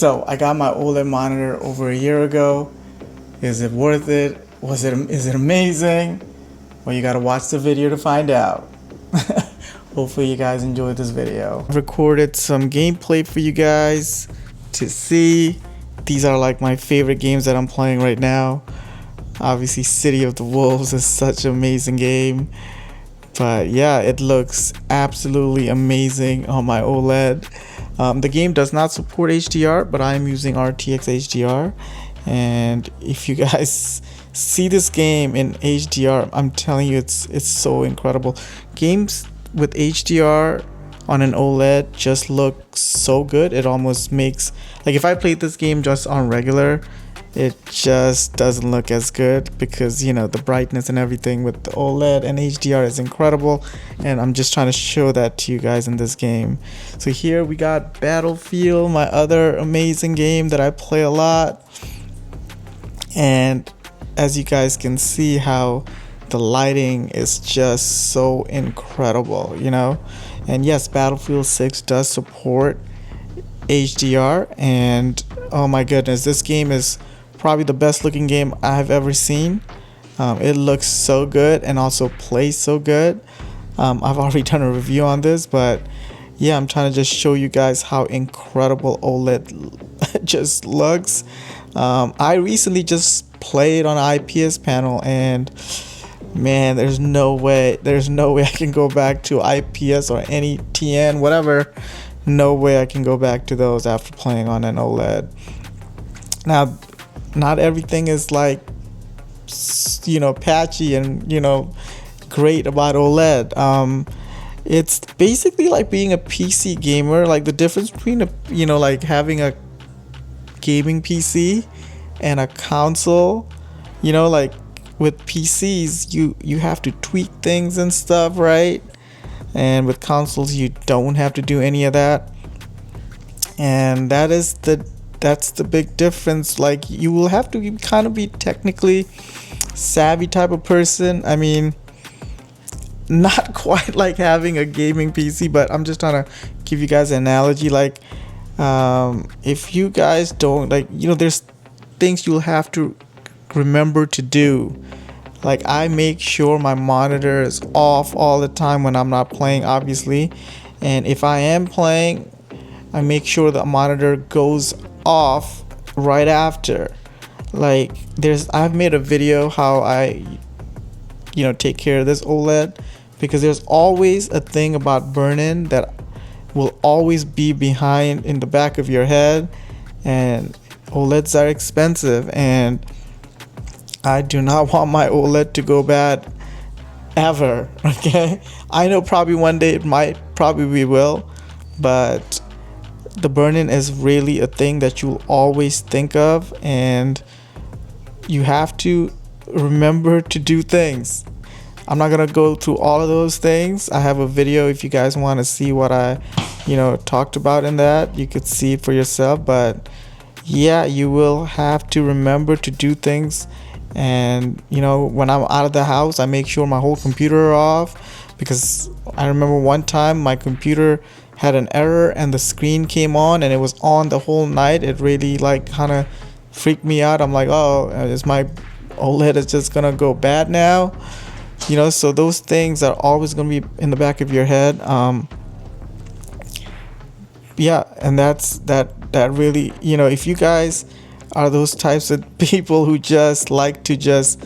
So I got my OLED monitor over a year ago. Is it worth it? Is it amazing? Well, you gotta watch the video to find out. Hopefully you guys enjoyed this video. I've recorded some gameplay for you guys to see. These are like my favorite games that I'm playing right now. Obviously City of the Wolves is such an amazing game. But yeah, it looks absolutely amazing on my OLED. The game does not support HDR, but I'm using RTX HDR. And if you guys see this game in HDR, I'm telling you, it's so incredible. Games with HDR on an OLED just look so good. It almost makes, like, if I played this game just on regular, it just doesn't look as good because, you know, the brightness and everything with the OLED and HDR is incredible. And I'm just trying to show that to you guys in this game. So here we got Battlefield, my other amazing game that I play a lot. And as you guys can see how the lighting is just so incredible, you know. And yes, Battlefield 6 does support HDR, and oh my goodness, this game is probably the best looking game I've ever seen. It looks so good and also plays so good. I've already done a review on this, but yeah, I'm trying to just show you guys how incredible OLED just looks. I recently just played on an IPS panel, and man, there's no way I can go back to IPS or any TN, whatever. No way I can go back to those after playing on an OLED. Now, not everything is like, you know, patchy and, you know, great about OLED. It's basically like being a PC gamer. Like the difference between like having a gaming PC and a console, you know, like with PCs you have to tweak things and stuff, right? And with consoles you don't have to do any of that. And that's the big difference. Like, you will have to kind of be technically savvy type of person. I mean, not quite like having a gaming PC, but I'm just trying to give you guys an analogy. Like, if you guys don't, like, you know, there's things you'll have to remember to do. Like, I make sure my monitor is off all the time when I'm not playing, obviously. And if I am playing, I make sure the monitor goes off right after. Like, I've made a video how I, you know, take care of this OLED, because there's always a thing about burn-in that will always be behind in the back of your head, and OLEDs are expensive, and I do not want my OLED to go bad ever. Okay, I know probably one day it might, probably we will, but the burn-in is really a thing that you'll always think of, and you have to remember to do things. I'm not gonna go through all of those things. I have a video if you guys want to see what I, you know, talked about in that. You could see it for yourself. But yeah, you will have to remember to do things. And, you know, when I'm out of the house, I make sure my whole computer are off, because I remember one time my computer had an error and the screen came on and it was on the whole night. It really like kind of freaked me out. I'm like, oh, is my OLED is just gonna go bad now? You know, so those things are always gonna be in the back of your head. Yeah, and that really, you know, if you guys are those types of people who just like to just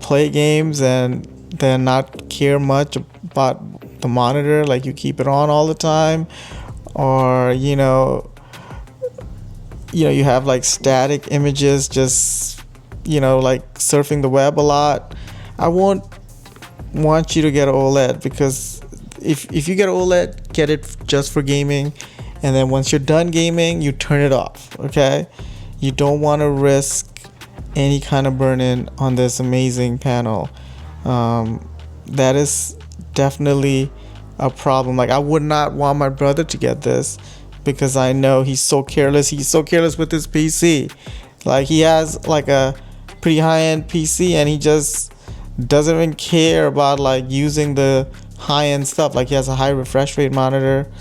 play games and then not care much about the monitor, like you keep it on all the time, or you know you have like static images, just, you know, like surfing the web a lot, I won't want you to get an OLED, because if you get an OLED, get it just for gaming, and then once you're done gaming, you turn it off. Okay, you don't want to risk any kind of burn-in on this amazing panel. That is definitely a problem. Like, I would not want my brother to get this, because I know he's so careless with his PC. Like, he has like a pretty high-end PC and he just doesn't even care about like using the high-end stuff. Like, he has a high refresh rate monitor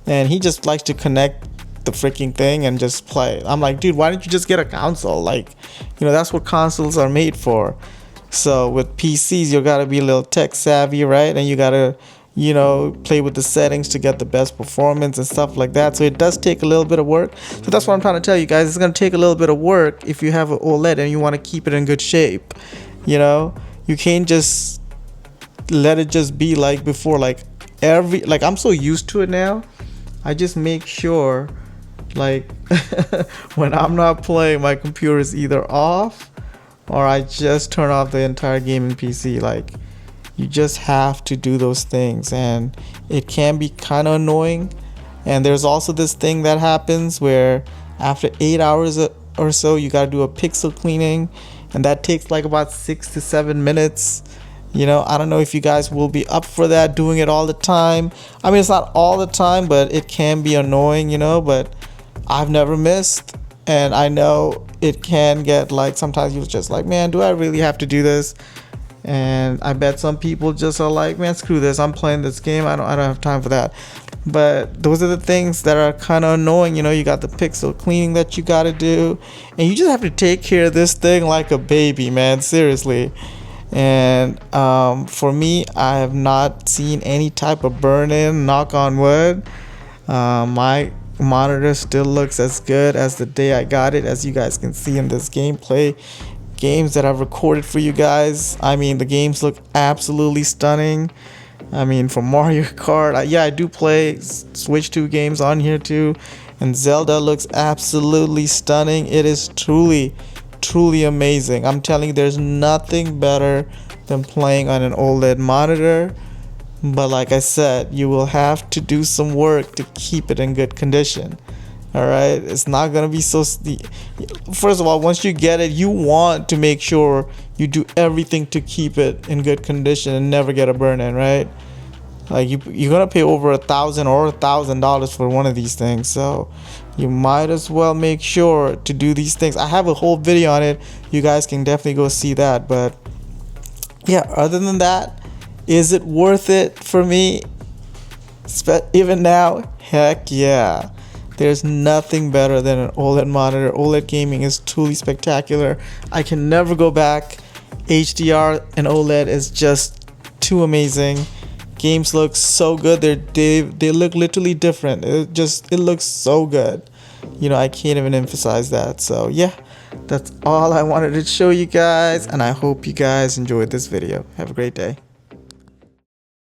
and he just likes to connect the freaking thing and just play. I'm like, dude, why don't you just get a console? Like, you know, that's what consoles are made for. So with PCs, you gotta be a little tech savvy, right? And you gotta, you know, play with the settings to get the best performance and stuff like that. So it does take a little bit of work. So that's what I'm trying to tell you guys. It's gonna take a little bit of work if you have an OLED and you want to keep it in good shape. You know, you can't just let it just be like before. Like I'm so used to it now. I just make sure, like, when I'm not playing, my computer is either off or I just turn off the entire gaming PC. Like, you just have to do those things, and it can be kind of annoying. And there's also this thing that happens where after 8 hours or so, you got to do a pixel cleaning, and that takes like about 6 to 7 minutes. You know, I don't know if you guys will be up for that, doing it all the time. I mean, it's not all the time, but it can be annoying, you know, but I've never missed. And I know it can get, like, sometimes you're just like, man, do I really have to do this? And I bet some people just are like, man, screw this, I'm playing this game, I don't have time for that. But those are the things that are kind of annoying. You know, you got the pixel cleaning that you got to do, and you just have to take care of this thing like a baby, man, seriously. And for me, I have not seen any type of burn-in, knock on wood. My monitor still looks as good as the day I got it, as you guys can see in this gameplay games that I've recorded for you guys. I mean, the games look absolutely stunning. I mean, from Mario Kart, I do play Switch 2 games on here too, and Zelda looks absolutely stunning. It is truly amazing. I'm telling you, there's nothing better than playing on an OLED monitor. But like I said, you will have to do some work to keep it in good condition. All right, it's not gonna be so. First of all, once you get it, you want to make sure you do everything to keep it in good condition and never get a burn-in, right? Like, you're gonna pay over $1,000 or $1,000 for one of these things, so you might as well make sure to do these things. I have a whole video on it. You guys can definitely go see that. But yeah, other than that, is it worth it for me? Even now, heck yeah. There's nothing better than an OLED monitor. OLED gaming is truly spectacular. I can never go back. HDR and OLED is just too amazing. Games look so good. They look literally different. It looks so good. You know, I can't even emphasize that. So yeah, that's all I wanted to show you guys, and I hope you guys enjoyed this video. Have a great day.